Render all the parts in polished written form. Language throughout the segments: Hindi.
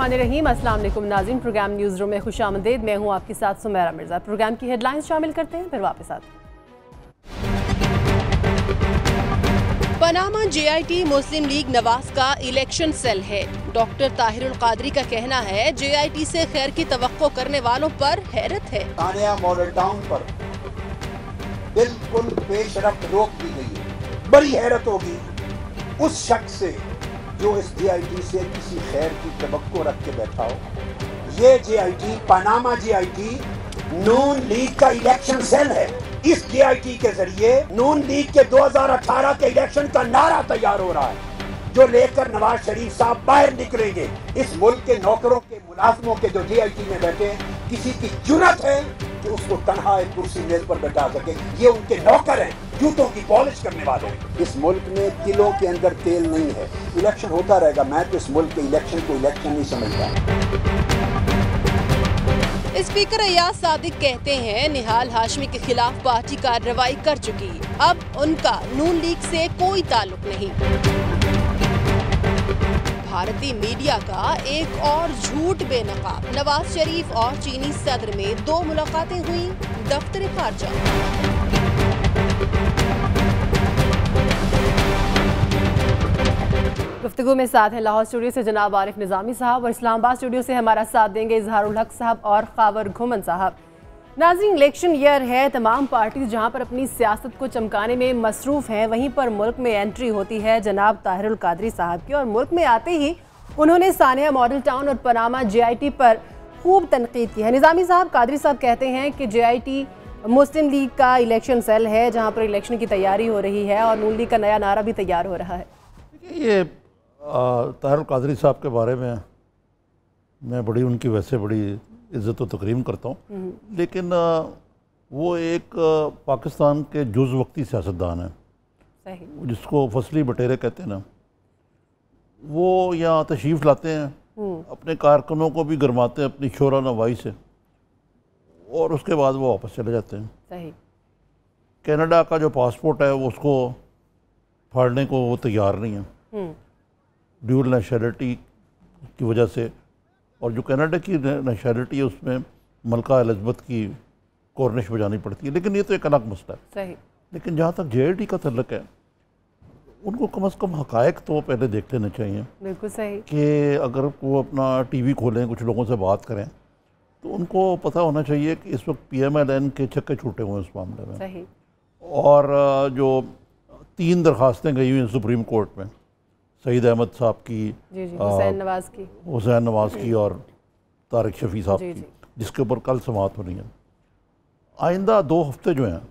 बिस्मिल्लाहिर्रहमानिर्रहीम। अस्सलाम वालेकुम नाज़रीन, प्रोग्राम न्यूज़ रूम में खुशामदीद। मैं हूँ आपके साथ सुमेरा मिर्ज़ा। प्रोग्राम की हेडलाइंस शामिल करते हैं, फिर वापस आते हैं। पनामा JIT मुस्लिम लीग नवाज का इलेक्शन सेल है। डॉक्टर ताहिरुल कादरी का कहना है JIT से खैर की तवक्को करने वालों पर हैरत है। तानिया मॉडल टाउन पर बिल्कुल बेशरफ रोक दी गई है। बड़ी हैरत होगी उस शख्स से जो इस JIT से किसी खैर की तवक्को रख के बैठा हो। ये JIT पनामा JIT नून लीग का इलेक्शन सेल है। इस JIT के जरिए नून लीग के 2018 के इलेक्शन का नारा तैयार हो रहा है, जो लेकर नवाज शरीफ साहब बाहर निकलेंगे। इस मुल्क के नौकरों के मुलाजमों के जो JIT में बैठे हैं, किसी की जुर्रत है कि उसको तनहा एक कुर्सी मेज पर बैठा सके? ये उनके नौकर हैं, जूतों की पॉलिश करने वाले हैं। इस मुल्क में किलों के अंदर तेल नहीं है। इलेक्शन होता रहेगा। मैं तो इस मुल्क के इलेक्शन को इलेक्शन नहीं समझता। स्पीकर अय्याज सादिक कहते हैं निहाल हाशमी के खिलाफ पार्टी कार्रवाई कर चुकी, अब उनका नून लीग से कोई ताल्लुक नहीं। भारतीय मीडिया का एक और झूठ बेनकाब। नवाज शरीफ और चीनी सदर में 2 मुलाकातें हुई, दफ्तर खारजा। गुफ्तगू में साथ है लाहौर स्टूडियो से जनाब आरिफ निज़ामी साहब, और इस्लामाबाद स्टूडियो से हमारा साथ देंगे इजहारुल हक साहब और खावर घुमन साहब। नाज़रीन, इलेक्शन ईयर है। तमाम पार्टीज जहां पर अपनी सियासत को चमकाने में मसरूफ़ हैं, वहीं पर मुल्क में एंट्री होती है जनाब ताहिरुल कादरी साहब की, और मुल्क में आते ही उन्होंने सानिया मॉडल टाउन और पनामा JIT पर खूब तनकीद की है। निज़ामी साहब, कादरी साहब कहते हैं कि JIT मुस्लिम लीग का इलेक्शन सेल है जहाँ पर इलेक्शन की तैयारी हो रही है, और नून लीग का नया नारा भी तैयार हो रहा है। ये ताहिरुल कादरी साहब के बारे में मैं बड़ी वैसे बड़ी इज़्ज़त और तकरीम करता हूँ, लेकिन वो एक पाकिस्तान के जुज़ वक्ती सियासतदान है। सही। जिसको फसली बटेरे कहते हैं ना, वो यहाँ तशरीफ़ लाते हैं, अपने कारकुनों को भी गरमाते हैं अपनी शोरा नवाई से, और उसके बाद वो वापस चले जाते हैं। सही। कनाडा का जो पासपोर्ट है वो उसको फाड़ने को वो तैयार नहीं है ड्यूल नेशनलिटी की वजह से, और जो कनाडा की नेशनलिटी है उसमें मलका एलिज़ाबेथ की कॉर्निश बजानी पड़ती है, लेकिन ये तो एक अलग मसला है। सही। लेकिन जहाँ तक JIT का तल्लक है, उनको कम से कम हक़ायक़ तो पहले देख लेने चाहिए। बिल्कुल सही। कि अगर वो अपना TV खोलें, कुछ लोगों से बात करें, तो उनको पता होना चाहिए कि इस वक्त PMLN के छक्के छूटे हुए हैं इस मामले में। सही। और जो 3 दरखास्तें गई हुई हैं सुप्रीम कोर्ट में, सईद अहमद साहब की, हुसैन नवाज की और तारिक शफ़ी साहब की, जिसके ऊपर कल समाअत होनी है। आइंदा 2 हफ्ते जो हैं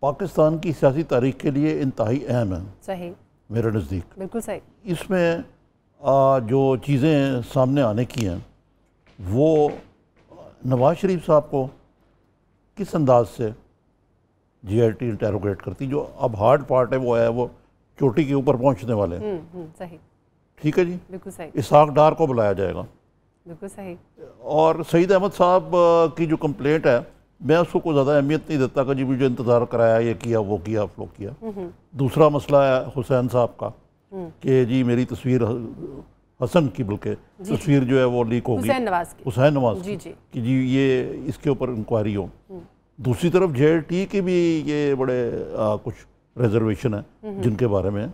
पाकिस्तान की सियासी तारीख के लिए इंतहाई अहम हैं। सही। मेरे नज़दीक बिल्कुल सही। इसमें जो चीज़ें सामने आने की हैं, वो नवाज शरीफ साहब को किस अंदाज से JIT इंटेरोगेट करती। जो अब हार्ड पार्ट है वो है, वो चोटी के ऊपर पहुंचने वाले। सही। ठीक है जी, बिल्कुल सही। इसहाक डार को बुलाया जाएगा। बिल्कुल सही। और सईद अहमद साहब की जो कंप्लेंट है, मैं उसको कोई ज़्यादा अहमियत नहीं देता कि जी मुझे इंतज़ार कराया, ये किया, वो किया, फ्लो किया। दूसरा मसला है हुसैन साहब का कि जी मेरी तस्वीर, हसन की बल्कि तस्वीर जो है वो लीक होगी, हुसैन नवाज की, कि जी ये इसके ऊपर इंक्वायरी हो। दूसरी तरफ JIT की भी ये बड़े कुछ रिजर्वेशन है जिनके बारे में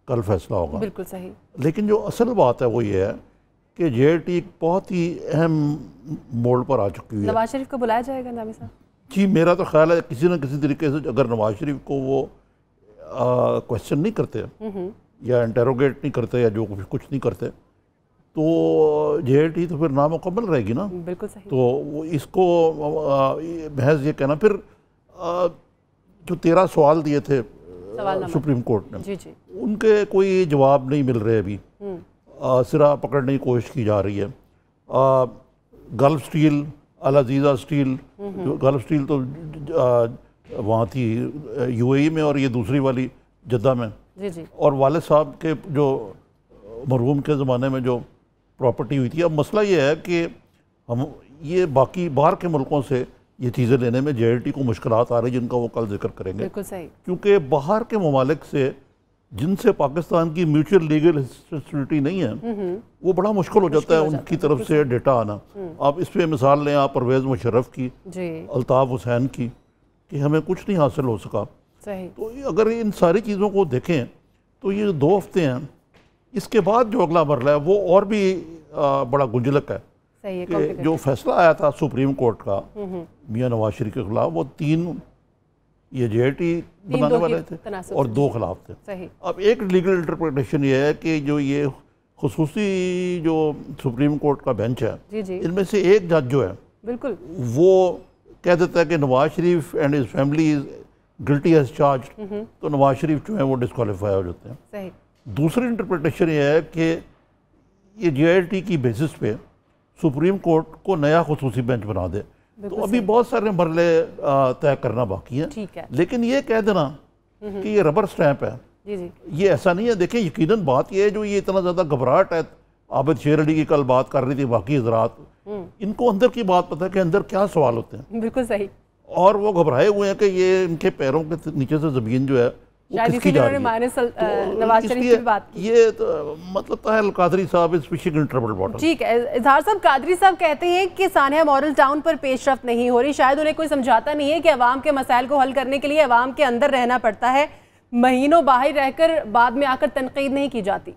कल फैसला होगा। बिल्कुल सही। लेकिन जो असल बात है वो ये है कि JIT एक बहुत ही अहम मोड़ पर आ चुकी है। नवाज शरीफ को बुलाया जाएगा नामी साहब? जी, मेरा तो ख्याल है किसी न किसी तरीके से अगर नवाज शरीफ को वो क्वेश्चन नहीं करते या इंटेरोगेट नहीं करते या जो कुछ नहीं करते, तो JIT तो फिर नामुकम्मल रहेगी ना। बिल्कुल सही। तो वो इसको महज ये कहना, फिर जो 13 सवाल दिए थे सुप्रीम कोर्ट ने, जी जी, उनके कोई जवाब नहीं मिल रहे अभी। सिरा पकड़ने की कोशिश की जा रही है। गल्फ स्टील, अल अजीज़ा स्टील, गल्फ स्टील तो वहाँ थी UAE में, और ये दूसरी वाली जद्दा में। जी जी। और वालिद साहब के जो मरहूम के ज़माने में जो प्रॉपर्टी हुई थी। अब मसला ये है कि हम ये बाकी बाहर के मुल्कों से ये चीज़ें लेने में JIT को मुश्किलात आ रही, जिनका वो कल जिक्र करेंगे। बिल्कुल सही। क्योंकि बाहर के ममालिक से जिनसे पाकिस्तान की म्यूचुअल लीगल हिस्ट्री नहीं है, वो बड़ा मुश्किल हो जाता है उनकी तरफ से डेटा आना। आप इस पे मिसाल लें, आप परवेज़ मुशर्रफ की, अल्ताफ़ हुसैन की, कि हमें कुछ नहीं हासिल हो सका। सही। तो अगर इन सारी चीज़ों को देखें तो ये 2 हफ्ते हैं, इसके बाद जो अगला मरला है वो और भी बड़ा गुंजलक है। सही है, कि जो फैसला आया था सुप्रीम कोर्ट का मियां नवाज शरीफ के खिलाफ, वो 3 ये JIT बनाने वाले थे और 2 खिलाफ थे। सही। अब एक लीगल इंटरप्रिटेशन ये है कि जो ये खुसूसी जो सुप्रीम कोर्ट का बेंच है, इनमें से एक जज जो है बिल्कुल वो कह देता है कि Nawaz Sharif and his family is guilty as charged, तो नवाज शरीफ जो है वो डिस्क्वालीफाई हो जाते हैं। सही। दूसरी इंटरप्रिटेशन ये है कि ये JIT की बेसिस पे सुप्रीम कोर्ट को नया खुसूसी बेंच बना दे। तो अभी बहुत सारे मरले तय करना बाकी हैं। ठीक है। लेकिन ये कह देना कि ये रबर स्टैंप है, ये ऐसा नहीं है। देखिए, यकीनन बात ये है, जो ये इतना ज़्यादा घबराहट है, आबिद शेर अली की कल बात कर रही थी, बाकी हजरात, इनको अंदर की बात पता है कि अंदर क्या सवाल होते हैं। बिल्कुल सही। और वो घबराए हुए हैं कि ये इनके पैरों के नीचे से ज़मीन जो है वो किसकी जा रही है। तो नवाज शरीफ की बात की। ये तो मतलब ताहिर कादरी साहब is fishing in trouble water. ठीक है, इजहार साहब, कादरी साहब कहते हैं कि सानिया मॉडल टाउन पर पेशरफ्त नहीं हो रही। शायद उन्हें कोई समझाता नहीं है कि अवाम के मसाइल को हल करने के लिए अवाम के अंदर रहना पड़ता है, महीनों बाहर रहकर बाद में आकर तनकीद नहीं की जाती।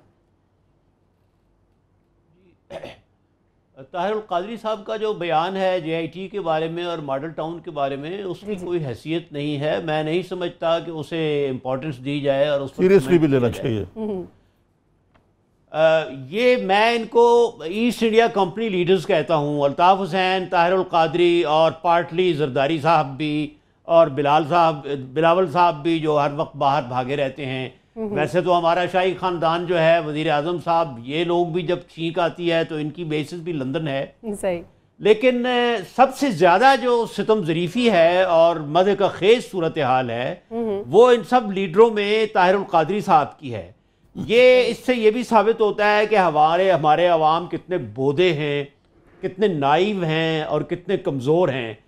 ताहिर कादरी साहब का जो बयान है JIT के बारे में और मॉडल टाउन के बारे में, उसकी कोई हैसियत नहीं है। मैं नहीं समझता कि उसे इम्पोर्टेंस दी जाए और उसको सीरियसली भी लेना चाहिए। ये मैं इनको ईस्ट इंडिया कंपनी लीडर्स कहता हूँ, अल्ताफ़ हुसैन, ताहिर कादरी और पार्टली जरदारी साहब भी और बिलावल साहब भी, जो हर वक्त बाहर भागे रहते हैं। वैसे तो हमारा शाही ख़ानदान जो है, वज़ीर आज़म साहब, ये लोग भी जब छींक आती है तो इनकी बेसिस भी लंदन है। सही। लेकिन सबसे ज़्यादा जो सितम ज़रीफ़ी है और मज़े का खेज सूरत हाल है, वो इन सब लीडरों में ताहिर कादरी साहब की है। ये इससे ये भी साबित होता है कि हमारे अवाम कितने बोधे हैं, कितने नाइव हैं और कितने कमज़ोर हैं।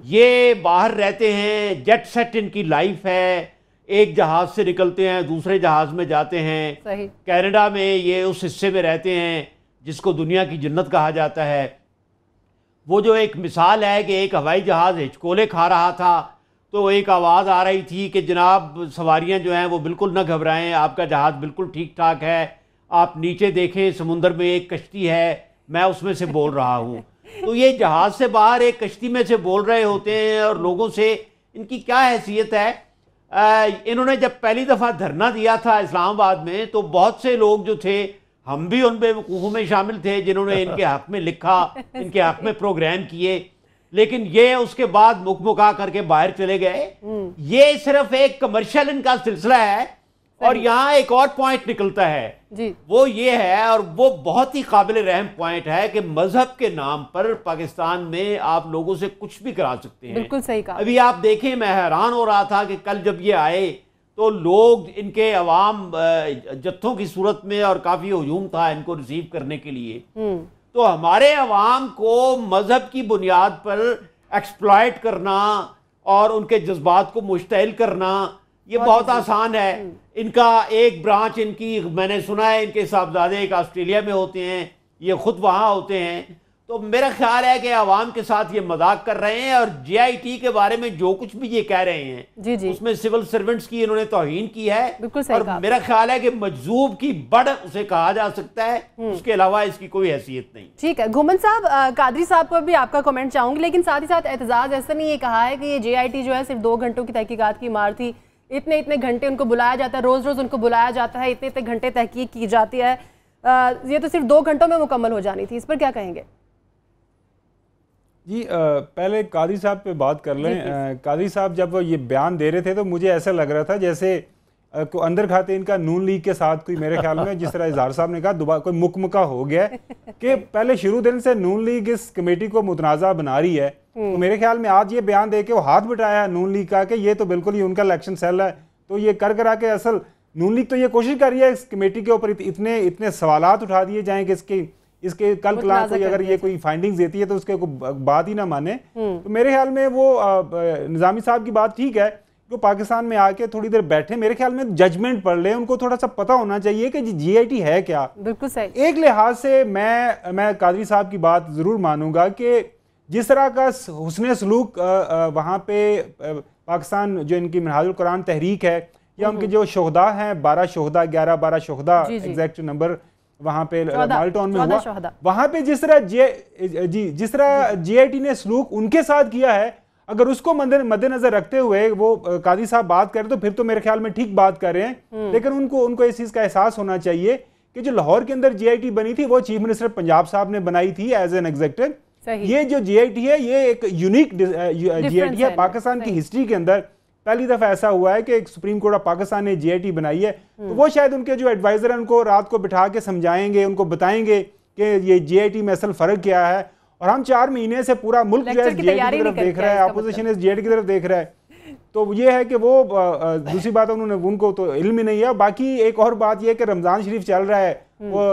ये बाहर रहते हैं, जेट सेट इनकी लाइफ है, एक जहाज से निकलते हैं दूसरे जहाज में जाते हैं। कनाडा में ये उस हिस्से में रहते हैं जिसको दुनिया की जन्नत कहा जाता है। वो जो एक मिसाल है कि एक हवाई जहाज़ हिचकोले खा रहा था, तो एक आवाज़ आ रही थी कि जनाब सवारियां जो हैं वो बिल्कुल न घबराएं, आपका जहाज़ बिल्कुल ठीक ठाक है, आप नीचे देखें समुंदर में एक कश्ती है, मैं उसमें से बोल रहा हूँ। तो ये जहाज़ से बाहर एक कश्ती में से बोल रहे होते हैं और लोगों से इनकी क्या हैसियत है। इन्होंने जब पहली दफ़ा धरना दिया था इस्लामाबाद में, तो बहुत से लोग जो थे, हम भी उन बेवकूफ़ों में शामिल थे जिन्होंने इनके हक में लिखा, इनके हक में प्रोग्राम किए, लेकिन ये उसके बाद मुकमुका करके बाहर चले गए। ये सिर्फ एक कमर्शियल इनका सिलसिला है। और यहाँ एक और पॉइंट निकलता है जी। वो ये है, और वो बहुत ही काबिल रहम पॉइंट है, कि मजहब के नाम पर पाकिस्तान में आप लोगों से कुछ भी करा सकते हैं। बिल्कुल सही कहा। अभी आप देखें, मैं हैरान हो रहा था कि कल जब ये आए तो लोग इनके अवाम जत्थों की सूरत में, और काफी हुजूम था इनको रिसीव करने के लिए। तो हमारे अवाम को मजहब की बुनियाद पर एक्सप्लॉइट करना और उनके जज्बात को मुश्तइल करना, ये बहुत आसान है। इनका एक ब्रांच, इनकी मैंने सुना है, इनके साहबजादे एक ऑस्ट्रेलिया में होते हैं, ये खुद वहाँ होते हैं। तो मेरा ख्याल है कि आवाम के साथ ये मजाक कर रहे हैं, और JIT के बारे में जो कुछ भी ये कह रहे हैं जी जी। उसमें सिविल सर्वेंट्स की इन्होंने तौहीन की है। और कहा। मेरा ख्याल है कि मजजूब की बड़ उसे कहा जा सकता है, उसके अलावा इसकी कोई हैसियत नहीं। ठीक है, घुमन साहब, कादरी साहब को भी आपका कमेंट चाहूंगी, लेकिन साथ ही साथ एहतजाज ऐसा नहीं ये कहा है कि ये JIT जो है सिर्फ 2 घंटों की तहकीकात की मार थी, इतने घंटे उनको बुलाया जाता है, रोज रोज उनको बुलाया जाता है, इतने घंटे तहकीक की जाती है, ये तो सिर्फ 2 घंटों में मुकम्मल हो जानी थी। इस पर क्या कहेंगे जी? पहले कादरी साहब पे बात कर लें। कादरी साहब जब ये बयान दे रहे थे तो मुझे ऐसा लग रहा था जैसे को अंदर खाते इनका नून लीग के साथ कोई, मेरे ख्याल में जिस तरह इजहार साहब ने कहा, दोबारा कोई मुकमुका हो गया कि पहले शुरू दिन से नून लीग इस कमेटी को मुतनाज़ा बना रही है। तो मेरे ख्याल में आज ये बयान दे के वो हाथ बटाया नून लीग का कि ये तो बिल्कुल ही उनका इलेक्शन सेल है। तो ये कर करा के असल नून लीग तो ये कोशिश कर रही है इस कमेटी के ऊपर इतने सवालात उठा दिए जाएं कि इसके कल कलाम कोई अगर ये कोई फाइंडिंग्स देती है तो उसके बात ही ना माने। तो मेरे ख्याल में वो निज़ामी साहब की बात ठीक है जो पाकिस्तान में आके थोड़ी देर बैठे, मेरे ख्याल में जजमेंट पढ़ ले, उनको थोड़ा सा पता होना चाहिए कि GIT है क्या। बिल्कुल सही। एक लिहाज से मैं कादरी साहब की बात जरूर मानूंगा कि जिस तरह का हुस्न सलूक वहाँ पे पाकिस्तान जो इनकी मिनहाजुल कुरान तहरीक है या उनके जो शोहदा हैं, 12 शोहदा 11-12 शोहदा एग्जैक्ट नंबर वहाँ पे माल्टाउन में हुआ, वहाँ पे जिस तरह GIT ने सलूक उनके साथ किया है, अगर उसको मद्देनजर रखते हुए वो कादी साहब बात करें तो फिर तो मेरे ख्याल में ठीक बात कर रहे हैं। लेकिन उनको इस चीज का एहसास होना चाहिए कि जो लाहौर के अंदर GIT बनी थी वो चीफ मिनिस्टर पंजाब साहब ने बनाई थी एज एन एग्जीक्यूटिव। ये जो GIT है ये एक यूनिक GIT है पाकिस्तान की हिस्ट्री के अंदर। पहली दफा ऐसा हुआ है कि एक सुप्रीम कोर्ट ऑफ पाकिस्तान ने GIT बनाई है, तो वो शायद उनके जो एडवाइजर हैं उनको रात को बिठा के समझाएंगे, उनको बताएंगे कि ये GIT में असल फर्क क्या है। और हम 4 महीने से पूरा मुल्क जो है GIT की तरफ देख रहा है, अपोजिशन इस GIT की तरफ देख रहा है। तो ये है कि वो दूसरी बात उनको तो इल्म ही नहीं है। बाकी एक और बात ये है कि रमजान शरीफ चल रहा है, वो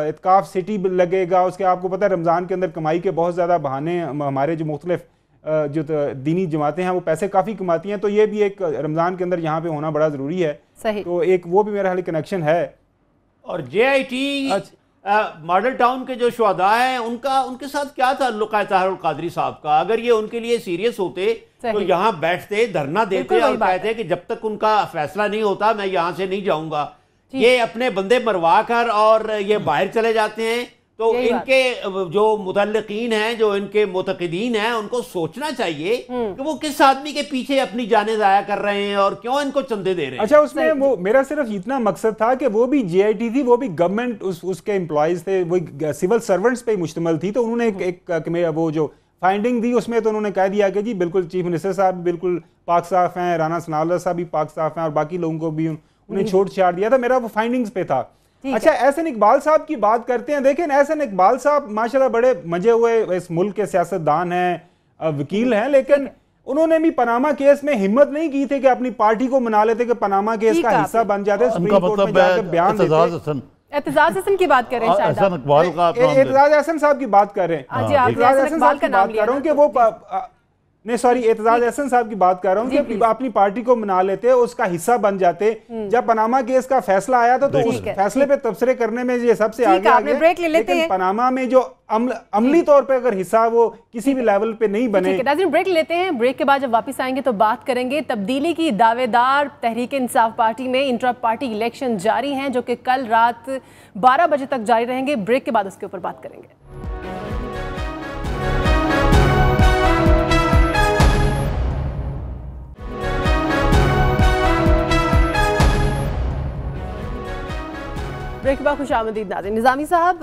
इत्काफ सिटी लगेगा, उसके आपको पता है रमजान के अंदर कमाई के बहुत ज्यादा बहाने, हमारे जो मुख्तलिफ जो दीनी जमातें हैं वो पैसे काफी कमाती हैं, तो ये भी एक रमजान के अंदर यहाँ पे होना बड़ा जरूरी है। सही। तो एक वो भी मेरा हाल कनेक्शन है। और GIT मॉडल टाउन के जो शुहदा हैं उनके साथ क्या ताल्लुक है ताहिरुल कादरी साहब का? अगर ये उनके लिए सीरियस होते तो यहाँ बैठते, धरना देते और कहते कि जब तक उनका फैसला नहीं होता मैं यहाँ से नहीं जाऊंगा। ये अपने बंदे मरवा कर और ये बाहर चले जाते हैं। तो इनके जो मुतल्लिकीन हैं, जो इनके मुतक़िदीन हैं, उनको सोचना चाहिए कि वो किस आदमी के पीछे अपनी जानें ज़ाया कर रहे हैं और क्यों इनको चंदे दे रहे हैं। अच्छा, उसमें वो मेरा सिर्फ इतना मकसद था कि वो भी GIT थी, वो भी गवर्नमेंट उसके एम्प्लॉयज थे, वो सिविल सर्वेंट्स पे मुश्तमिल थी। तो उन्होंने एक वो जो फाइंडिंग दी उसमें तो उन्होंने कह दिया कि जी बिल्कुल चीफ मिनिस्टर साहब बिल्कुल पाक साफ हैं, राना सनाउल्लाह साहब भी पाक साफ हैं और बाकी लोगों को भी उन्हें छोड़ छाड़ दिया था। मेरा वो फाइंडिंग्स पे था। अच्छा, एहसन इकबाल साहब की बात करते हैं। देखें, एहसन इकबाल साहब माशाल्लाह बड़े मजे हुए इस मुल्क के सियासतदान हैं, वकील हैं, लेकिन उन्होंने भी पनामा केस में हिम्मत नहीं की थी कि अपनी पार्टी को मना लेते कि पनामा केस का हिस्सा बन जाते, सुप्रीम कोर्ट में जाकर बयान देते। एतजाज हसन की बात कर रहे हैं, एतजाज हसन साहब की बात कर रहे हैं, एतजाज हसन साहब की बात कर रहा हूँ कि वो नहीं सॉरी एतजाज हसन साहब की बात कर रहा हूँ कि अपनी पार्टी को मना लेते, उसका हिस्सा बन जाते। जब पनामा केस का फैसला आया था तो उस फैसले पे तबसरे करने में ये सबसे आगे आ गए। ब्रेक ले लेते हैं। पनामा में जो अमली तौर पे अगर हिस्सा वो किसी भी लेवल पे नहीं बने। ब्रेक लेते हैं। ब्रेक के बाद जब वापस आएंगे तो बात करेंगे तब्दीली की दावेदार तहरीक इंसाफ पार्टी में इंट्रा पार्टी इलेक्शन जारी हैं जो कि कल रात 12 बजे तक जारी रहेंगे। ब्रेक के बाद उसके ऊपर बात करेंगे। ब्रेक के बाद खुशामदीद नाज़रीन। निज़ामी साहब,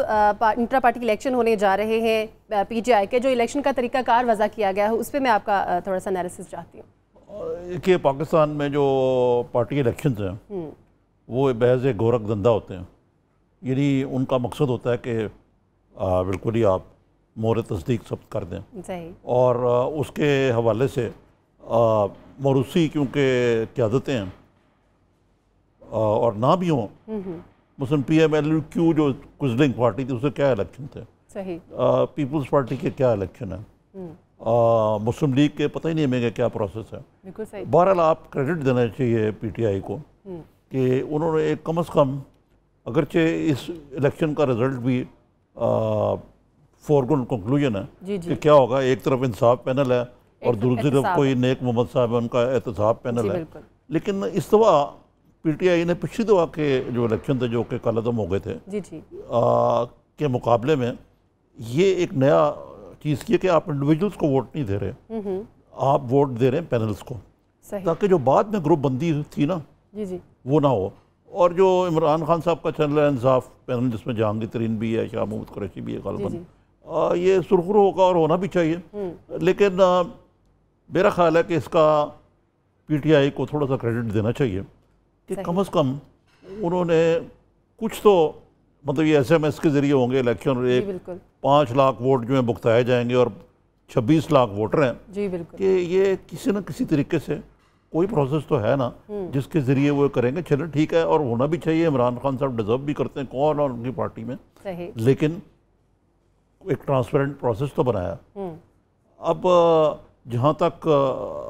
इंट्रा पार्टी इलेक्शन होने जा रहे हैं। PTI के जो इलेक्शन का तरीकाकार वज़ा किया गया है उस पर मैं आपका थोड़ा सा एनालिसिस चाहती हूँ। कि पाकिस्तान में जो पार्टी इलेक्शंस हैं वो बहज़ गोरख धंधा होते हैं। यानी उनका मकसद होता है कि बिल्कुल ही आप मोहर तस्दीक सब कर दें। सही। और उसके हवाले से मरूसी क्योंकि क़यादतें हैं और ना भी हों, मुस्लिम PMLQ जो कुजलिंग पार्टी थी उससे क्या इलेक्शन थे, सही। पीपल्स पार्टी के क्या इलेक्शन है, मुस्लिम लीग के पता ही नहीं हमें क्या प्रोसेस है। बिल्कुल सही। बहरहाल आप क्रेडिट देना चाहिए PTI को कि उन्होंने कम अज़ कम अगरचे इस इलेक्शन का रिजल्ट भी फॉरगॉन कंक्लूजन है कि क्या होगा। एक तरफ इंसाफ पैनल है और दूसरी तरफ कोई नेक मोहम्मद साहब है, उनका एहतसाब पैनल है। लेकिन इस दफ़ा PTI ने पिछली दफ़ा के जो इलेक्शन थे जो कि कलअदम हो गए थे के मुकाबले में ये एक नया चीज़ की है कि आप इंडिविजुअल्स को वोट नहीं दे रहे, आप वोट दे रहे हैं पैनल्स को, ताकि जो बाद में ग्रुप बंदी थी ना वो ना हो। और जो इमरान खान साहब का चैनल है इंसाफ पैनल जिसमें जहांगीर तरीन भी है, शाह महमूद कुरैशी भी है गालिबन, ये सुरखरू होगा और होना भी चाहिए। लेकिन मेरा ख्याल है कि इसका PTI को थोड़ा सा क्रेडिट देना चाहिए कि कम अज़ कम उन्होंने कुछ तो मतलब ये SMS के ज़रिए होंगे इलेक्शन, एक 5 लाख वोट जो हैं भुगताए जाएंगे और 26 लाख वोटर हैं कि ये किसी न किसी तरीके से कोई प्रोसेस तो है ना जिसके ज़रिए वो करेंगे। चलो ठीक है और होना भी चाहिए, इमरान खान साहब डिज़र्व भी करते हैं, कौन और उनकी पार्टी में, लेकिन एक ट्रांसपेरेंट प्रोसेस तो बनाया। अब जहाँ तक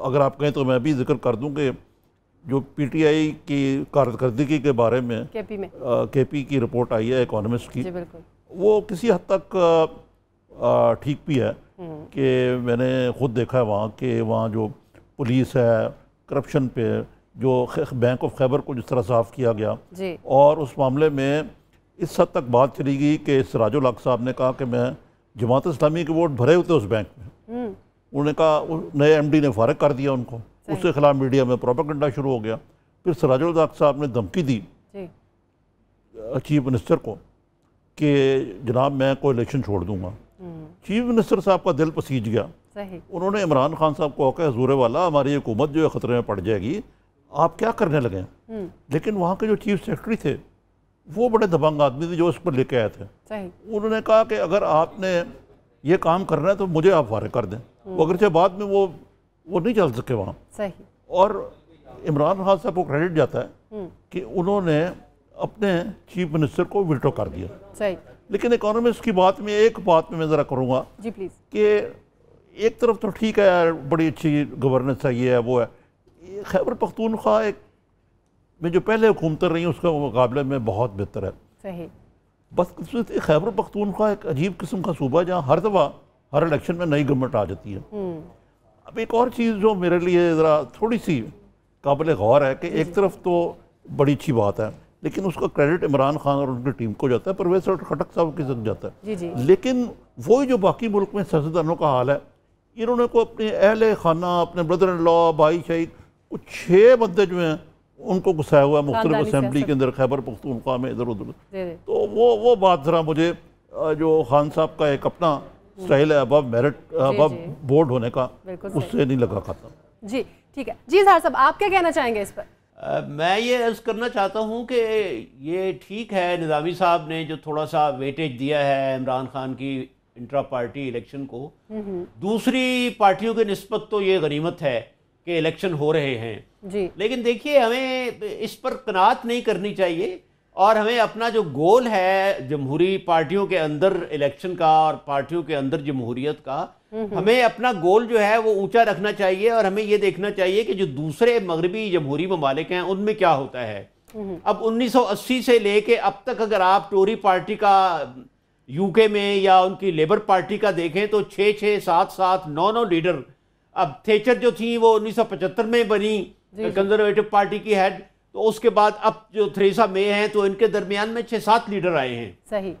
अगर आप कहें तो मैं भी जिक्र कर दूँ कि जो पीटीआई की कारकर्दगी के बारे में केपी की रिपोर्ट आई है इकोनॉमिस्ट की, वो किसी हद तक ठीक भी है कि मैंने खुद देखा है वहाँ कि वहाँ जो पुलिस है, करप्शन पे जो बैंक ऑफ खैबर को जिस तरह साफ किया गया, और उस मामले में इस हद तक बात चली गई कि सिराजुल हक साहब ने कहा कि मैं जमात इस्लामी के वोट भरे होते उस बैंक में, उन्होंने कहा, नए एमडी ने फारिग कर दिया उनको, उसके खिलाफ मीडिया में प्रोपेगेंडा शुरू हो गया। फिर सिराजुल हक साहब ने धमकी दी चीफ मिनिस्टर को कि जनाब मैं कोalition छोड़ दूंगा। चीफ मिनिस्टर साहब का दिल पसीज गया, उन्होंने इमरान खान साहब को कहा हुजूर वाला हमारी हुकूमत जो है ख़तरे में पड़ जाएगी, आप क्या करने लगे। लेकिन वहाँ के जो चीफ सेक्रेटरी थे वो बड़े दबंग आदमी थे जो उस पर लेके आए थे। उन्होंने कहा कि अगर आपने ये काम करना है तो मुझे आप फारिग कर दें। अगरचे बाद में वो नहीं चल सके वहाँ। और इमरान खान साहब को क्रेडिट जाता है कि उन्होंने अपने चीफ मिनिस्टर को वीटो कर दिया। लेकिन इकोनॉमिस्ट की बात में एक बात में मैं ज़रा करूँगा कि एक तरफ तो ठीक है, बड़ी अच्छी गवर्नेंस है, ये है वो है, खैबर पख्तूनख्वा एक में जो पहले हुकूमतें रही उसके मुकाबले में बहुत बेहतर है। बस खैबर पख्तूनख्वा एक अजीब किस्म का सूबा जहाँ हर दफ़ा हर इलेक्शन में नई गवर्नमेंट आ जाती है। अब एक और चीज़ जो मेरे लिए ज़रा थोड़ी सी काबिल गौर है कि एक तरफ तो बड़ी अच्छी बात है, लेकिन उसका क्रेडिट इमरान खान और उनकी टीम को जाता है, परवेज खटक साहब की जगह जाता है। लेकिन वही जो बाकी मुल्क में सियासतदानों का हाल है, इन्होंने को अपने अहले खाना, अपने ब्रदर इन लॉ, भाई शाही, कुछ 6 बंदे जो हैं उनको घुसाया हुआ है मुख्तलिफ असेंबली के अंदर खैबर पख्तूनख्वा में इधर उधर। तो वो बात ज़रा मुझे जो खान साहब का एक अपना स्टाइल है अबव मेरिट, अबव बोर्ड होने का, उससे नहीं लगा खाता। जी ठीक है जी, इजहार साहब आप क्या कहना चाहेंगे इस पर? मैं ये अर्ज़ करना चाहता हूँ कि ये ठीक है, निज़ामी साहब ने जो थोड़ा सा वेटेज दिया है इमरान खान की इंट्रा पार्टी इलेक्शन को, दूसरी पार्टियों के निस्बत तो ये गनीमत है कि इलेक्शन हो रहे हैं जी। लेकिन देखिए, हमें इस पर कनात नहीं करनी चाहिए और हमें अपना जो गोल है जमहूरी पार्टियों के अंदर इलेक्शन का और पार्टियों के अंदर जमहूरियत का, हमें अपना गोल जो है वो ऊंचा रखना चाहिए और हमें ये देखना चाहिए कि जो दूसरे मगरबी जमहूरी ममालिक हैं उनमें क्या होता है। अब 1980 से लेके अब तक अगर आप टोरी पार्टी का यूके में या उनकी लेबर पार्टी का देखें तो 6-6, 7-7, 9-9 लीडर। अब थेचर जो थी वो 1975 में बनी कंजर्वेटिव पार्टी की हेड, तो उसके बाद अब जो थेरेसा मे हैं तो इनके दरमियान में 6-7 लीडर आए हैं। सही।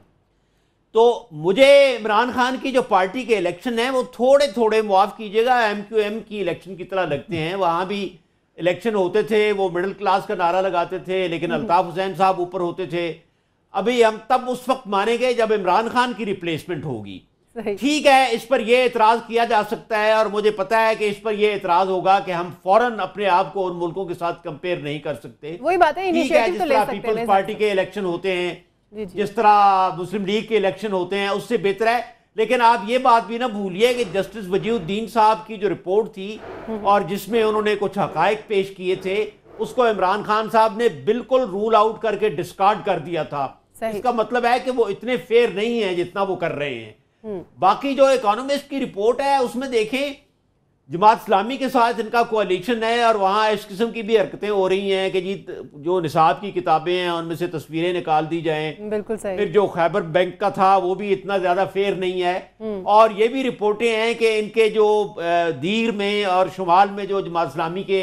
तो मुझे इमरान खान की जो पार्टी के इलेक्शन है वो थोड़े थोड़े, माफ कीजिएगा, MQM की इलेक्शन की तरह लगते हैं। वहां भी इलेक्शन होते थे, वो मिडिल क्लास का नारा लगाते थे, लेकिन अल्ताफ हुसैन साहब ऊपर होते थे। अभी हम तब उस वक्त मानेंगे जब इमरान खान की रिप्लेसमेंट होगी। ठीक है, इस पर यह एतराज किया जा सकता है और मुझे पता है कि इस पर यह एतराज होगा कि हम फौरन अपने आप को उन मुल्कों के साथ कंपेयर नहीं कर सकते। वही बात है, ठीक है, जिस तरह पीपल्स पार्टी के इलेक्शन होते हैं, जिस तरह मुस्लिम लीग के इलेक्शन होते हैं, उससे बेहतर है। लेकिन आप ये बात भी ना भूलिए कि जस्टिस वजीउद्दीन साहब की जो रिपोर्ट थी और जिसमें उन्होंने कुछ हकायक पेश किए थे, उसको इमरान खान साहब ने बिल्कुल रूल आउट करके डिस्कार्ड कर दिया था। इसका मतलब है कि वो इतने फेयर नहीं है जितना वो कर रहे हैं। बाकी जो इकोनॉमिस्ट की रिपोर्ट है उसमें देखें, जमात इस्लामी के साथ इनका कोalition है और वहाँ इस किस्म की भी हरकतें हो रही हैं कि जी जो निसाब की किताबें हैं उनमें से तस्वीरें निकाल दी जाएं। बिल्कुल सही। फिर जो खैबर बैंक का था वो भी इतना ज़्यादा फेयर नहीं है। और ये भी रिपोर्टें हैं कि इनके जो दीर में और शुमाल में जो जमात इस्लामी के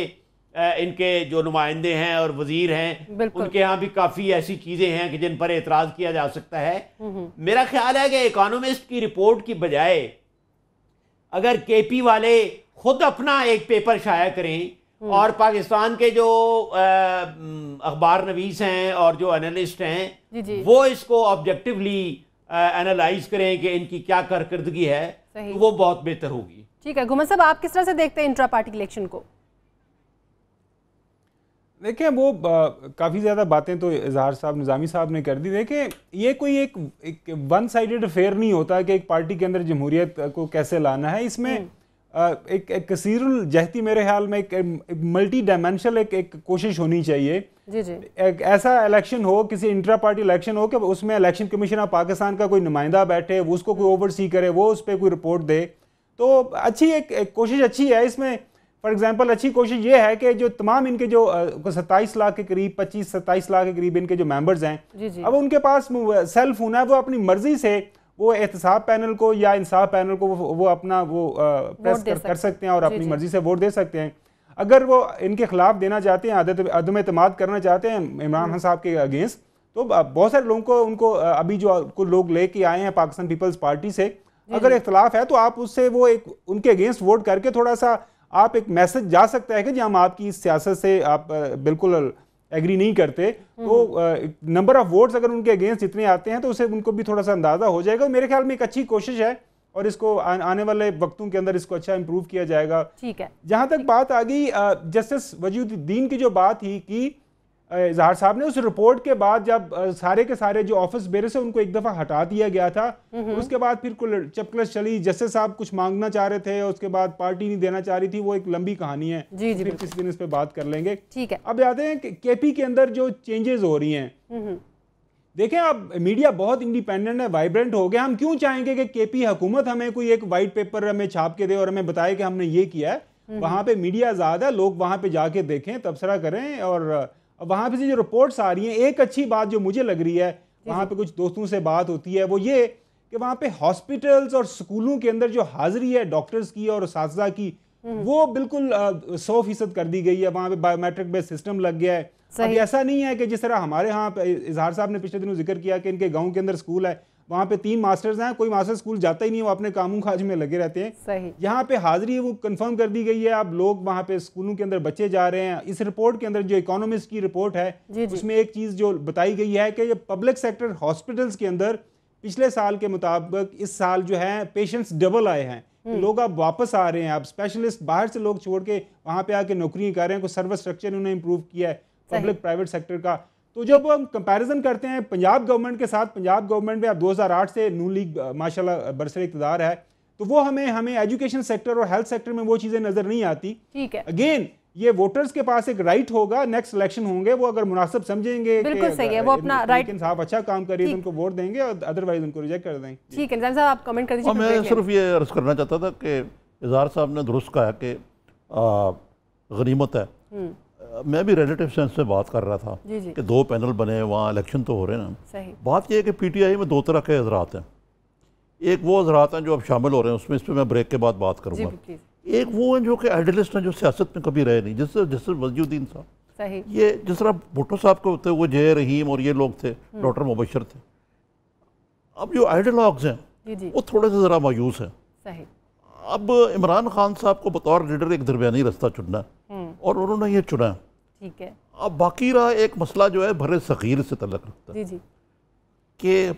इनके जो नुमाइंदे हैं और वजीर हैं, उनके यहाँ भी काफ़ी ऐसी चीज़ें हैं कि जिन पर एतराज़ किया जा सकता है। मेरा ख्याल है कि इकोनॉमिस्ट की रिपोर्ट की बजाय अगर केपी वाले खुद अपना एक पेपर शाया करें और पाकिस्तान के जो अखबार नवीस हैं और जो एनालिस्ट हैं वो इसको ऑब्जेक्टिवली एनालाइज करें कि इनकी क्या कारकर्दगी है, तो वो बहुत बेहतर होगी। ठीक है, घुमन साहब आप किस तरह से देखते हैं इंट्रा पार्टी इलेक्शन को? देखिए, वो काफ़ी ज़्यादा बातें तो इजहार साहब, निज़ामी साहब ने कर दी। देखिए, ये कोई एक वन साइडेड अफेयर नहीं होता कि एक पार्टी के अंदर जमहूरियत को कैसे लाना है। इसमें एक कसीरुल जहती, मेरे ख्याल में एक मल्टी डायमेंशनल एक कोशिश होनी चाहिए। एक ऐसा इलेक्शन हो, किसी इंट्रा पार्टी इलेक्शन हो कि उसमें इलेक्शन कमीशन ऑफ पाकिस्तान का कोई नुमाइंदा बैठे, वो उसको कोई ओवरसी करे, वो उस पर कोई रिपोर्ट दे, तो अच्छी एक कोशिश अच्छी है। इसमें फॉर एग्जांपल अच्छी कोशिश ये है कि जो तमाम इनके जो 27 लाख के करीब 25-27 लाख के करीब इनके जो मेंबर्स हैं, अब उनके पास सेल फोन है, वो अपनी मर्जी से वो एहतसाब पैनल को या इंसाफ पैनल को वो अपना प्रेस कर सकते हैं और अपनी मर्जी से वोट दे सकते हैं। अगर वो इनके खिलाफ देना चाहते हैं, अदम एतमाद करना चाहते हैं इमरान खान साहब के अगेंस्ट, तो बहुत सारे लोगों को उनको अभी जो कुछ लोग लेके आए हैं पाकिस्तान पीपल्स पार्टी से, अगर इख्तलाफ है तो आप उससे वो एक उनके अगेंस्ट वोट करके थोड़ा सा आप एक मैसेज जा सकता है कि जी हम आपकी इस सियासत से आप बिल्कुल एग्री नहीं करते, तो नंबर ऑफ वोट्स अगर उनके अगेंस्ट जितने आते हैं तो उससे उनको भी थोड़ा सा अंदाजा हो जाएगा। मेरे ख्याल में एक अच्छी कोशिश है और इसको आने वाले वक्तों के अंदर इसको अच्छा इंप्रूव किया जाएगा। ठीक है, जहां तक बात आ गई जस्टिस वजीउद्दीन की जो बात थी कि इजहार साहब ने उस रिपोर्ट के बाद जब सारे के सारे जो ऑफिस बेरे से उनको एक दफा हटा दिया गया था, उसके बाद फिर कुल चपकलस चली, जस्टिस साहब कुछ मांगना चाह रहे थे, उसके बाद पार्टी नहीं देना चाह रही थी, वो एक लंबी कहानी है, फिर किसी दिन इस पे बात कर लेंगे। ठीक है, अब आते हैं केपी के अंदर जो चेंजेस हो रही हैं। देखें, अब मीडिया बहुत इंडिपेंडेंट है, वाइब्रेंट हो गया। हम क्यों चाहेंगे कि केपी हुकूमत हमें कोई एक वाइट पेपर हमें छाप के दे और हमें बताए कि हमने ये किया है। वहां पे मीडिया आजाद है, लोग वहां पे जाके देखें, तबसरा करें। और वहां पे से जो रिपोर्ट्स आ रही हैं, एक अच्छी बात जो मुझे लग रही है, वहां पे कुछ दोस्तों से बात होती है, वो ये कि वहां पे हॉस्पिटल्स और स्कूलों के अंदर जो हाजिरी है डॉक्टर्स की और असातिज़ा की, वो बिल्कुल 100% कर दी गई है। वहां पे बायोमेट्रिक बेस्ड सिस्टम लग गया है। अब ऐसा नहीं है कि जिस तरह हमारे यहाँ इजहार साहब ने पिछले दिनों जिक्र किया कि इनके गाँव के अंदर स्कूल है, वहाँ पे 3 मास्टर्स हैं, कोई मास्टर स्कूल जाता ही नहीं है, वो अपने कामों काज में लगे रहते हैं। सही। यहाँ पे हाजिरी है वो कंफर्म कर दी गई है। अब लोग वहाँ पे स्कूलों के अंदर बच्चे जा रहे हैं। इस रिपोर्ट के अंदर जो इकोनॉमिस्ट की रिपोर्ट है, उसमें एक चीज़ जो बताई गई है कि पब्लिक सेक्टर हॉस्पिटल्स के अंदर पिछले साल के मुताबिक इस साल जो है पेशेंट्स डबल आए हैं। लोग अब वापस आ रहे हैं, अब स्पेशलिस्ट बाहर से लोग छोड़ के वहाँ पे आके नौकरियाँ कर रहे हैं। कुछ सर्विस स्ट्रक्चर उन्होंने इंप्रूव किया है पब्लिक प्राइवेट सेक्टर का। तो जब हम कंपैरिजन करते हैं पंजाब गवर्नमेंट के साथ, पंजाब गवर्नमेंट में अब 2008 से नून लीग माशाल्लाह बरसर इक़्तिदार है, तो वो हमें एजुकेशन सेक्टर और हेल्थ सेक्टर में वो चीज़ें नज़र नहीं आती। ठीक है, अगेन ये वोटर्स के पास एक राइट होगा, नेक्स्ट इलेक्शन होंगे, वो अगर मुनासिब समझेंगे, बिल्कुल सही है, वो अपना राइट, साहब अच्छा काम करिए तो उनको वोट देंगे और अदरवाइज उनको रिजेक्ट कर देंगे। ठीक है, साहब आप कमेंट कर दीजिए। मैं सिर्फ ये अर्ज करना चाहता था कि इजहार साहब ने दुरुस्त कहा कि गनीमत है। मैं भी रिलेटिव सेंस से बात कर रहा था कि 2 पैनल बने, वहाँ इलेक्शन तो हो रहे हैं ना। बात यह है कि पीटीआई में 2 तरह के हजरात हैं। एक वो हजरात हैं जो अब शामिल हो रहे हैं, उसमें इस पर मैं ब्रेक के बाद बात करूँगा। एक वो हैं जो कि आइडियलिस्ट हैं, जो सियासत में कभी रहे नहीं, जैसे वजीउद्दीन साहब, ये जिस तरह भुट्टो साहब के होते वो जय रहीम और ये लोग थे, डॉक्टर मुबशर थे। अब जो आइडियलॉग्स हैं वो थोड़े से ज़रा मायूस हैं। अब इमरान खान साहब को बतौर लीडर एक दरमियानी रास्ता चुनना और उन्होंने ये चुना। ठीक है, अब बाकी रहा एक मसला जो है भरे सगीर से तल्लुक़ रखता है कि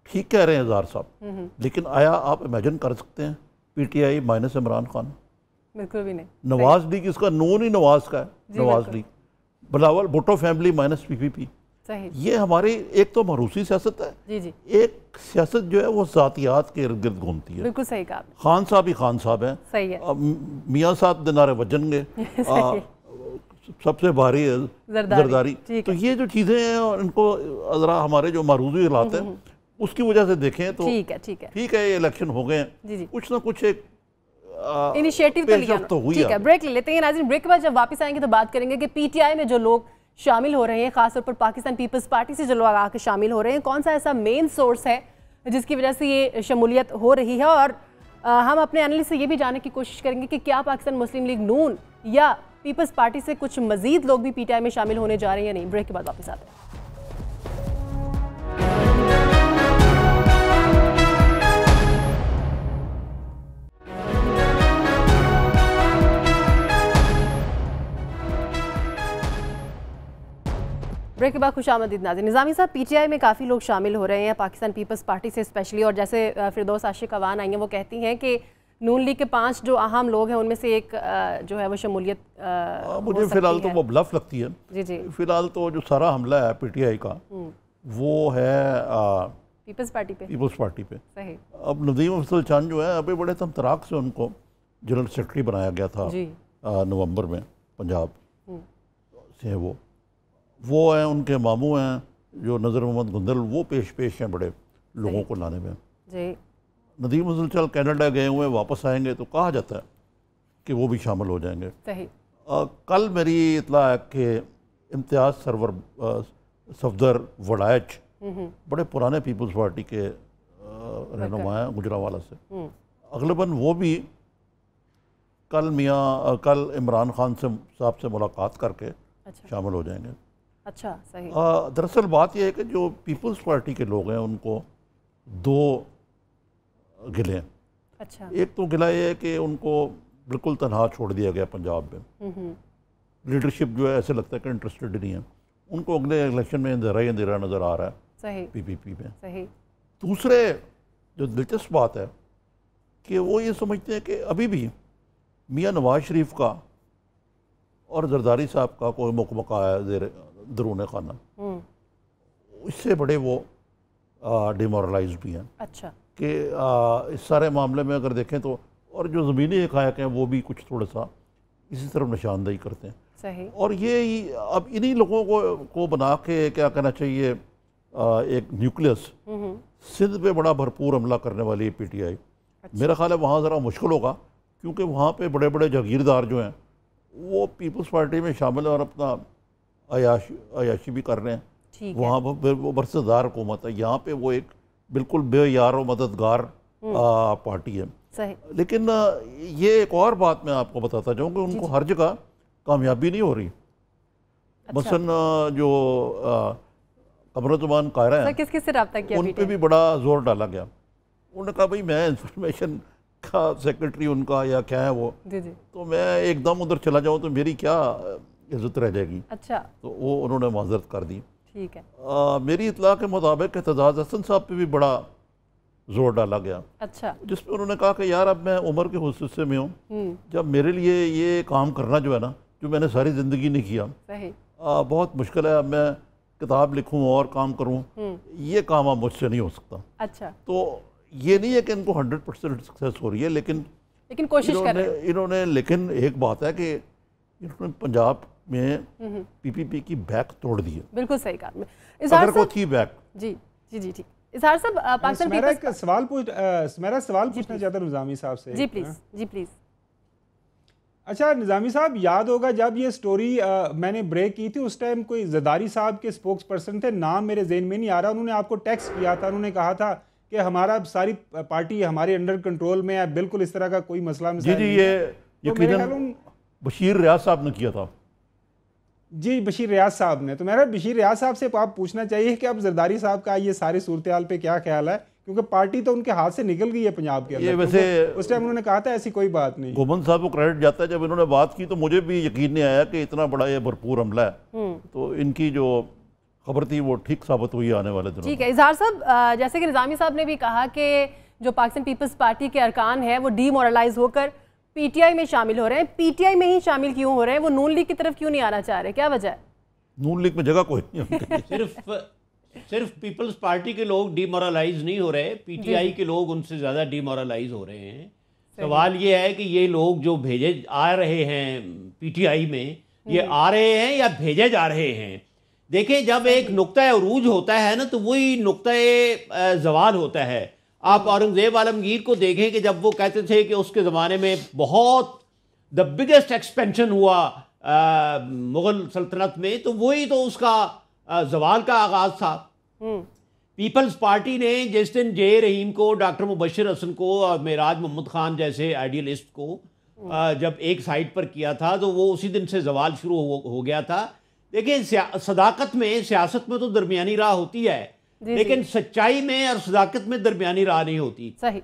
ठीक कह रहे हैं इजहार साहब, लेकिन आया आप इमेजिन कर सकते हैं पीटीआई माइनस इमरान खान? बिल्कुल भी नहीं। नवाज लीग, इसका नून ही नवाज का है, Nawaz league, Bilawal Bhutto family minus PPP. ये हमारी एक तो मरूसी सियासत है, एक सियासत जो है वो जातियात के इर्द गिर्द घूमती है। बिल्कुल सही कहा। खान साहब ही खान साहब हैं, सही है। मियाँ साहब दिनारे वजनगे सबसे भारी है जरदारी। तो ये जो चीज़ें हैं और इनको ज़रा हमारे जो मरूजी हालात हैं उसकी वजह से देखें तो ठीक है, ये इलेक्शन हो गए हैं, कुछ ना कुछ एक इनिशिएटिव तो लिया। ठीक है, ब्रेक ले लेते हैं नाज़रीन। ब्रेक के बाद जब वापस आएंगे तो बात करेंगे कि पीटीआई में जो लोग शामिल हो रहे हैं, खासतौर पर पाकिस्तान पीपल्स पार्टी से जो लोग आके शामिल हो रहे हैं, कौन सा ऐसा मेन सोर्स है जिसकी वजह से ये शमूलियत हो रही है। और हम अपने एनालिस्ट से ये भी जानने की कोशिश करेंगे कि क्या पाकिस्तान मुस्लिम लीग नून या पीपल्स पार्टी से कुछ मजीद लोग भी पीटीआई में शामिल होने जा रहे हैं या नहीं। ब्रेक के बाद वापस आते हैं। ब्रेक के बाद खुशामदीद नाज़रीन। निज़ामी साहब, पीटीआई में काफ़ी लोग शामिल हो रहे हैं पाकिस्तान पीपल्स पार्टी से स्पेशली, और जैसे फिरदौस आशिक अवान आई हैं वो कहती हैं कि नून लीग के 5 जो अहम लोग हैं उनमें से एक जो है वो शमूलियत मुझे फ़िलहाल तो वो ब्लफ लगती है। जी। फ़िलहाल तो जो सारा हमला है पीटीआई का वो है पीपल्स पार्टी पे। सही। अब नदीम अफजल चंद जो है अभी बड़े तमतराक से उनको जनरल सेक्रेटरी बनाया गया था नवंबर में, पंजाब से वो हैं, उनके मामू हैं जो नज़र मोहम्मद गुंदल, वो पेश हैं बड़े लोगों को लाने में। नदीम अफजल चंद कनाडा गए हुए, वापस आएंगे तो कहा जाता है कि वो भी शामिल हो जाएंगे। सही। कल मेरी इतला है कि इम्तियाज़ सरवर सफदर वड़ाइच बड़े पुराने पीपल्स पार्टी के रहनुमा हैं गुजरांवाला से, अगलबन वो भी कल इमरान खान साहब से मुलाकात करके शामिल हो जाएंगे। अच्छा, सही। दरअसल बात यह है कि जो पीपल्स पार्टी के लोग हैं उनको दो गिले हैं। अच्छा। एक तो गिला ये है कि उनको बिल्कुल तनहा छोड़ दिया गया पंजाब में, लीडरशिप जो है ऐसे लगता है कि इंटरेस्टेड नहीं है, उनको अगले इलेक्शन में अंधेरा ही अंधेरा नज़र आ रहा है। सही। पीपीपी में। सही। दूसरे जो दिलचस्प बात है कि वो ये समझते हैं कि अभी भी मियाँ नवाज शरीफ का और जरदारी साहब का कोई मुकमका है दरून खाना, इससे बड़े वो डिमोरलाइज भी हैं। अच्छा। कि इस सारे मामले में अगर देखें तो, और जो ज़मीनी हक़ायक़ हैं वो भी कुछ थोड़ा सा इसी तरफ निशानदेही करते हैं। सही। और ये अब इन्हीं लोगों को बना के क्या कहना चाहिए, एक न्यूक्लियस सिंध पे बड़ा भरपूर हमला करने वाली है पीटीआई। अच्छा। मेरा ख्याल है वहाँ ज़रा मुश्किल होगा, क्योंकि वहाँ पे बड़े बड़े जागीरदार जो हैं वो पीपल्स पार्टी में शामिल हैं और अपना अयाशी भी कर रहे हैं। वहाँ पर वो बरसदार हुकूमत है, यहाँ पे वो एक बिल्कुल बेयार और मददगार पार्टी है। सही। लेकिन ये एक और बात मैं आपको बताता जाऊँ कि उनको हर जगह कामयाबी नहीं हो रही। अच्छा। मसलन जो कमरुज़्ज़मान कायरा है, किस से रब्ता किया, उन पे भी बड़ा जोर डाला गया। उन्होंने कहा भाई मैं इंफॉर्मेशन का सेक्रेटरी उनका या क्या है वो, तो मैं एकदम उधर चला जाऊँ तो मेरी क्या इज्जत रह जाएगी। अच्छा। तो वो उन्होंने माजरत कर दी। ठीक है। मेरी इतला के मुताबिक एतजाज़ हसन साहब पे भी बड़ा जोर डाला गया। अच्छा। जिसपे उन्होंने कहा कि यार अब मैं उम्र के उस हिस्से में हूँ जब मेरे लिए ये काम करना जो है ना, जो मैंने सारी ज़िंदगी नहीं किया, सही। बहुत मुश्किल है। अब मैं किताब लिखूँ और काम करूँ, ये काम अब मुझसे नहीं हो सकता। अच्छा। तो ये नहीं है कि इनको 100% सक्सेस हो रही है, लेकिन कोशिश कर रहे हैं इन्होंने। लेकिन एक बात है कि इन्होंने पंजाब में पीपीपी की बैक तोड़ दी है। बिल्कुल सही कहा। अगर कोई थी बैक। जी जी जी ठीक। इजहार साहब, पाकिस्तान मेरा सवाल पूछना चाहता हूं निज़ामी साहब से। जी प्लीज, जी प्लीज। अच्छा निज़ामी साहब, याद होगा जब ये स्टोरी मैंने ब्रेक की थी, उस टाइम कोई जरदारी साहब के स्पोक्स पर्सन थे, नाम मेरे जेहन में नहीं आ रहा, उन्होंने आपको टेक्स्ट किया था, उन्होंने कहा था कि हमारा सारी पार्टी हमारे अंडर कंट्रोल में है, बिल्कुल इस तरह का कोई मसला जी जी, ये यकीनन बशीर रियाज साहब ने किया था। जी, बशीर रियाज साहब ने। तो मेरा बशीर रियाज साहब से आप पूछना चाहिए कि अब जरदारी साहब का ये सारी सूरत हाल पे क्या ख्याल है, क्योंकि पार्टी तो उनके हाथ से निकल गई है पंजाब के अंदर। ये वैसे उस टाइम उन्होंने कहा था ऐसी कोई बात नहीं। गोमन साहब को क्रेडिट जाता है, जब इन्होंने बात की तो मुझे भी यकीन नहीं आया कि इतना बड़ा ये भरपूर हमला है। तो इनकी जो खबर थी वो ठीक साबित हुई आने वाले दिनों। ठीक है इजहार साहब, जैसे कि निज़ामी साहब ने भी कहा कि जो पाकिस्तान पीपल्स पार्टी के अरकान हैं वो डीमोरलाइज होकर पीटीआई में शामिल हो रहे हैं। पीटीआई में ही शामिल क्यों हो रहे हैं, वो नून लीग की तरफ क्यों नहीं आना चाह रहे, क्या वजह है? नून लीग में जगह कोई नहीं। सिर्फ पीपल्स पार्टी के लोग डीमोरलाइज नहीं हो रहे, पीटीआई के लोग उनसे ज़्यादा डीमोरलाइज हो रहे हैं। सवाल ये है कि ये लोग जो भेजे आ रहे हैं पीटीआई में, ये आ रहे हैं या भेजे जा रहे हैं। देखें, जब एक नुक्ता उरूज होता है ना, तो वही नुक्ता ज़वाल होता है। आप औरंगज़ेब आलमगीर को देखें कि जब वो कहते थे कि उसके ज़माने में बहुत द बिगेस्ट एक्सपेंशन हुआ मुग़ल सल्तनत में, तो वही तो उसका ज़वाल का आगाज़ था। पीपल्स पार्टी ने जिस दिन जे रहीम को, डॉक्टर मुबशिर हसन को और मेराज मोहम्मद खान जैसे आइडियलिस्ट को जब एक साइड पर किया था, तो वो उसी दिन से ज़वाल शुरू हो गया था। देखिए, सदाकत में, सियासत में तो दरमियानी राह होती है, लेकिन सच्चाई में और सदाकत में दरमियानी राह नहीं होती। सही।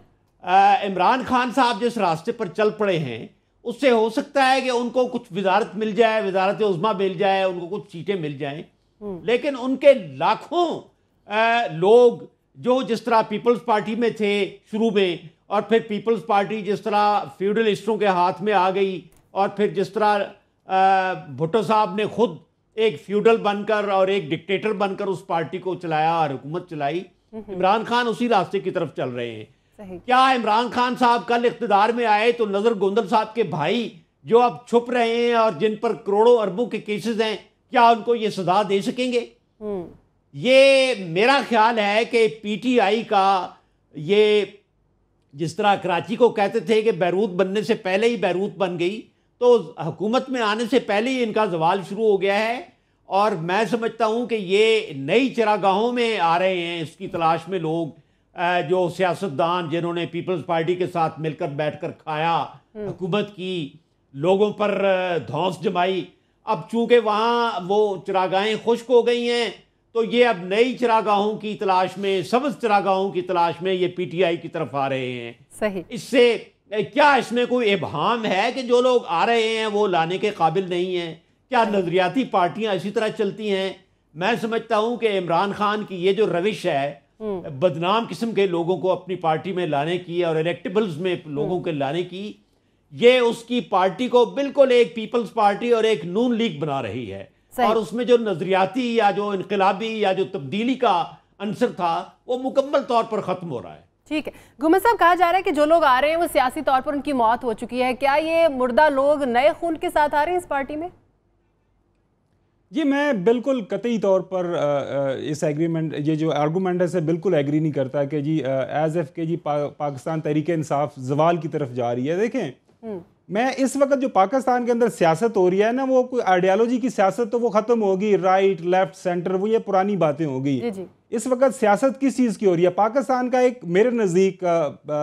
इमरान खान साहब जिस रास्ते पर चल पड़े हैं, उससे हो सकता है कि उनको कुछ वजारत मिल जाए, वजारत उज़्मा मिल जाए, उनको कुछ सीटें मिल जाएं, लेकिन उनके लाखों लोग जो जिस तरह पीपल्स पार्टी में थे शुरू में, और फिर पीपल्स पार्टी जिस तरह फ्यूडलिस्टों के हाथ में आ गई, और फिर जिस तरह भुट्टो साहब ने खुद एक फ्यूडल बनकर और एक डिक्टेटर बनकर उस पार्टी को चलाया और हुकूमत चलाई, इमरान खान उसी रास्ते की तरफ चल रहे हैं। क्या इमरान खान साहब कल इख्तिदार में आए तो नजर गोंदल साहब के भाई जो अब छुप रहे हैं और जिन पर करोड़ों अरबों के केसेस हैं, क्या उनको ये सजा दे सकेंगे? ये मेरा ख्याल है कि पीटीआई का ये जिस तरह कराची को कहते थे कि बैरूत बनने से पहले ही बैरूत बन गई, तो हुकूमत में आने से पहले ही इनका जवाल शुरू हो गया है। और मैं समझता हूँ कि ये नई चरागाहों में आ रहे हैं इसकी तलाश में लोग, जो सियासतदान जिन्होंने पीपल्स पार्टी के साथ मिलकर बैठकर खाया, हुकूमत की, लोगों पर धौंस जमाई। अब चूंकि वहाँ वो चरागाहें खुश्क हो गई हैं, तो ये अब नई चरागाहों की तलाश में, सब्ज़ चरागाहों की तलाश में ये पीटीआई की तरफ आ रहे हैं। सही। इससे क्या इसमें कोई इबहाम है कि जो लोग आ रहे हैं वो लाने के काबिल नहीं हैं? क्या नजरियाती पार्टियां इसी तरह चलती हैं? मैं समझता हूं कि इमरान खान की ये जो रविश है बदनाम किस्म के लोगों को अपनी पार्टी में लाने की और इलेक्टेबल्स में लोगों के लाने की, ये उसकी पार्टी को बिल्कुल एक पीपल्स पार्टी और एक नून लीग बना रही है। और उसमें जो नजरियाती या जो इनकलाबी या जो तब्दीली का अंसर था वो मुकम्मल तौर पर खत्म हो रहा है। ठीक है घुमन साहब, कहा जा रहा है कि जो लोग आ रहे हैं वो सियासी तौर पर उनकी मौत हो चुकी है। क्या ये मुर्दा लोग नए खून के साथ आ रहे हैं इस पार्टी में? जी मैं बिल्कुल कतई तौर पर इस एग्रीमेंट, ये जो आर्गूमेंट है से बिल्कुल एग्री नहीं करता कि जी एज एफ के जी पाकिस्तान तहरीक इंसाफ जवाल की तरफ जा रही है। देखें मैं इस वक्त जो पाकिस्तान के अंदर सियासत हो रही है ना, वो कोई आइडियालॉजी की सियासत तो वो खत्म होगी, राइट लेफ्ट सेंटर, वो ये पुरानी बातें होगी। इस वक्त सियासत किस चीज़ की हो रही है? पाकिस्तान का एक मेरे नज़दीक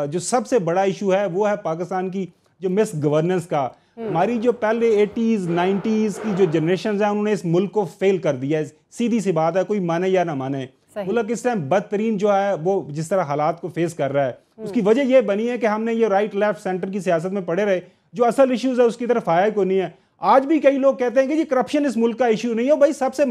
जो सबसे बड़ा इशू है वो है पाकिस्तान की जो मिस गवर्नेंस का। हमारी जो पहले 80s 90s की जो जनरेशन है उन्होंने इस मुल्क को फेल कर दिया है। सीधी सी बात है, कोई माने या ना माने, मुल्क इस टाइम बदतरीन जो है वो जिस तरह हालात को फेस कर रहा है, उसकी वजह यह बनी है कि हमने ये राइट लेफ्ट सेंटर की सियासत में पड़े रहे। जो असल इश्यूज है उसकी तरफ आया को नहीं है। आज भी कई लोग कहते हैं कि जी करप्शन इस मुल्क का इशू नहीं हो। भाई सबसे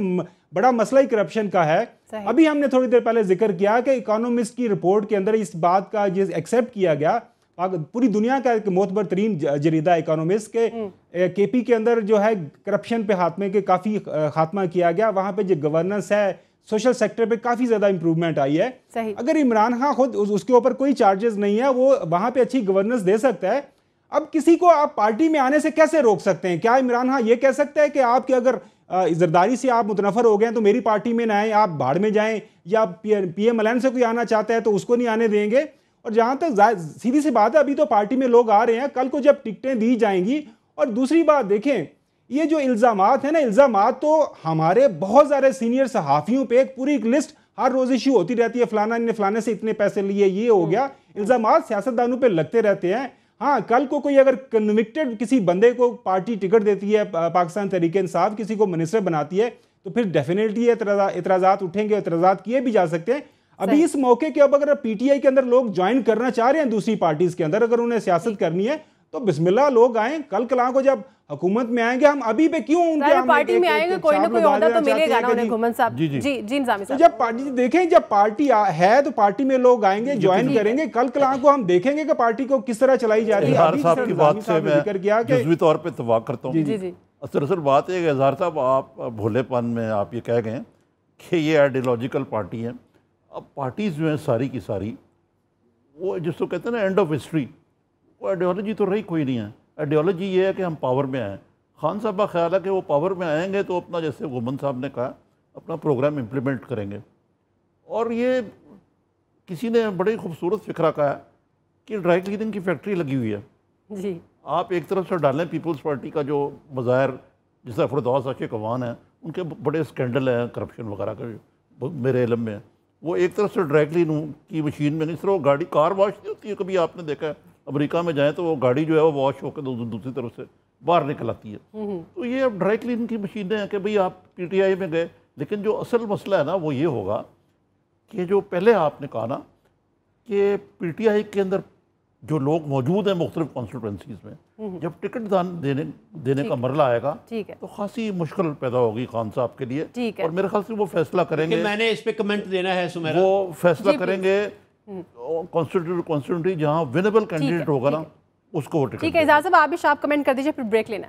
बड़ा मसला ही करप्शन का है। अभी हमने थोड़ी देर पहले जिक्र किया कि इकोनॉमिस्ट की रिपोर्ट के अंदर इस बात का एक्सेप्ट किया गया, पूरी दुनिया का एक मोतबर तरीन जरीदा इकोनॉमिस्ट के केपी के अंदर जो है करप्शन पे खात्मे के काफ़ी खात्मा किया गया। वहाँ पे जो गवर्नेंस है सोशल सेक्टर पे काफ़ी ज़्यादा इंप्रूवमेंट आई है। अगर इमरान खान खुद उसके ऊपर कोई चार्जेस नहीं है, वो वहाँ पे अच्छी गवर्नेंस दे सकता है। अब किसी को आप पार्टी में आने से कैसे रोक सकते हैं? क्या इमरान खान ये कह सकता है कि आपके अगर जरदारी से आप मुतनफर हो गए तो मेरी पार्टी में ना आए, आप भाड़ में जाएं, या PMLN से कोई आना चाहता है तो उसको नहीं आने देंगे? और जहां तक सीधी सी बात है, अभी तो पार्टी में लोग आ रहे हैं, कल को जब टिकटें दी जाएंगी। और दूसरी बात देखें, ये जो इल्जामात है ना, इल्जामात तो हमारे बहुत सारे सीनियर सहाफियों पे एक पूरी लिस्ट हर रोज इशू होती रहती है, फलाना ने फलाने से इतने पैसे लिए, ये हो गया। इल्जामात सियासतदानों पे लगते रहते हैं। हाँ, कल को कोई अगर कन्विक्टेड किसी बंदे को पार्टी टिकट देती है, पाकिस्तान तहरीक इंसाफ किसी को मिनिस्टर बनाती है, तो फिर डेफिनेटली एतराजात उठेंगे, एतराजात किए भी जा सकते हैं। अभी इस मौके के अब अगर पीटीआई के अंदर लोग ज्वाइन करना चाह रहे हैं दूसरी पार्टीज के अंदर, अगर उन्हें सियासत करनी है तो बिस्मिल्लाह लोग आए। कल कला को जब हुकूमत में आएंगे, हम अभी पे क्यों उनके पार्टी में आएंगे, कोई ना कोई ओहदा तो मिलेगा ना उन्हें। घुमन साहब जी निजामी साहब, जब पार्टी देखें, जब पार्टी है तो पार्टी में लोग आएंगे, ज्वाइन करेंगे। कल कला को हम देखेंगे कि पार्टी को किस तरह चलाई जा रही है। साहब की बात से मैं जुज़वी तौर पे इत्तेफाक करता हूँ। दरअसल बात है कि इजहार साहब आप भोलेपन में आप ये कह गए कि ये आइडियोलॉजिकल पार्टी है। अब पार्टीज जो हैं सारी की सारी, वो जिसको कहते हैं ना एंड ऑफ हिस्ट्री, वो आइडियोलॉजी तो रही कोई नहीं है। आइडियोलॉजी ये है कि हम पावर में आएँ। खान साहब का ख्याल है कि वो पावर में आएंगे तो अपना, जैसे घुमन साहब ने कहा, अपना प्रोग्राम इम्प्लीमेंट करेंगे। और ये किसी ने बड़ी खूबसूरत फिक्रा कहा कि ड्राई क्लीनिंग की फैक्ट्री लगी हुई है जी। आप एक तरफ से डालें पीपल्स पार्टी का जो बाज़ार, जिस तरह फरदौस आशिक अवान है, उनके बड़े स्कैंडल हैं करप्शन वगैरह का मेरे इल्म में, वो एक तरफ से ड्राई क्लीन की मशीन में नहीं, सिर्फ वो गाड़ी कार वॉश नहीं होती है। कभी आपने देखा है अमेरिका में जाएँ तो वो गाड़ी जो है वो वॉश होकर दूसरी तरफ से बाहर निकल आती है। तो ये अब ड्राई क्लीन की मशीनें हैं कि भाई आप पीटीआई में गए। लेकिन जो असल मसला है ना वो ये होगा कि जो पहले आपने कहा ना कि पीटीआई के अंदर जो लोग मौजूद हैं मुख्तलिफ कॉन्स्टिट्यूंसीज में, जब टिकट देने का मरला आएगा तो खासी मुश्किल पैदा होगी खान साहब के लिए। और मेरे ख्याल से वो फैसला करेंगे, मैंने इस पे कमेंट देना है सुमेरा, वो फैसला करेंगे कॉन्स्टिट्यूंसी जहाँ विनेबल कैंडिडेट होगा ना उसको टिकट। ठीक है इजाज़ साहब, आप भी शार्प कमेंट कर दीजिए, फिर ब्रेक लेना।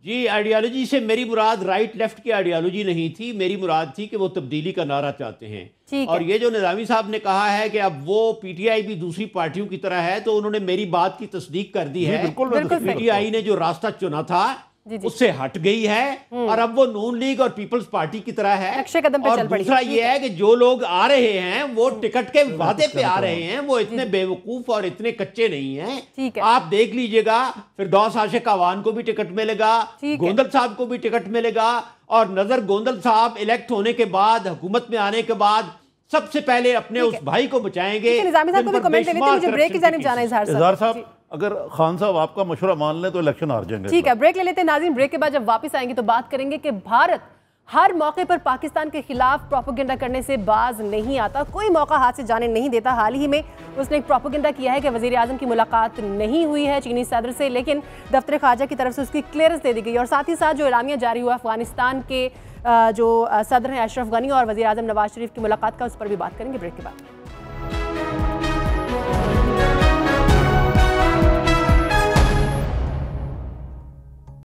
जी, आइडियोलॉजी से मेरी मुराद राइट लेफ्ट की आइडियोलॉजी नहीं थी, मेरी मुराद थी कि वो तब्दीली का नारा चाहते हैं। और ये जो निजामी साहब ने कहा है कि अब वो पीटीआई भी दूसरी पार्टियों की तरह है, तो उन्होंने मेरी बात की तस्दीक कर दी है। बिल्कुल पीटीआई ने जो रास्ता चुना था उससे हट गई है और अब वो नून लीग और पीपल्स पार्टी की तरह है। नक्शे कदम पे और चल पड़ी। दूसरा ये है कि जो लोग आ रहे हैं वो टिकट के वादे पे आ रहे हैं, वो इतने बेवकूफ और इतने कच्चे नहीं हैं। आप देख लीजिएगा, फिरदौस आशिक अवान को भी टिकट मिलेगा, गोंदल साहब को भी टिकट मिलेगा, और नजर गोंदल साहब इलेक्ट होने के बाद, हुकूमत में आने के बाद सबसे पहले अपने उस भाई को बचाएंगे। निजामी साहब को भी कमेंट लेते हैं, मुझे ब्रेक की जानिब जाना है। इजहार साहब, अगर खान साहब आपका मशवरा मान लें तो इलेक्शन हार जाएंगे। ठीक है, ब्रेक ले लेते हैं नाज़रीन। ब्रेक के बाद जब वापस आएंगे तो बात करेंगे कि भारत हर मौके पर पाकिस्तान के खिलाफ प्रोपेगेंडा करने से बाज नहीं आता, कोई मौका हाथ से जाने नहीं देता। हाल ही में उसने एक प्रोपेगेंडा किया है कि वजीर आजम की मुलाकात नहीं हुई है चीनी सदर से, लेकिन दफ्तर खारजा की तरफ से उसकी क्लियरेंस दे दी गई। और साथ ही साथ जो एलामिया जारी हुआ अफगानिस्तान के जो सदर हैं अशरफ गनी और वजीर आजम नवाज शरीफ की मुलाकात का, उस पर भी बात करेंगे ब्रेक के बाद।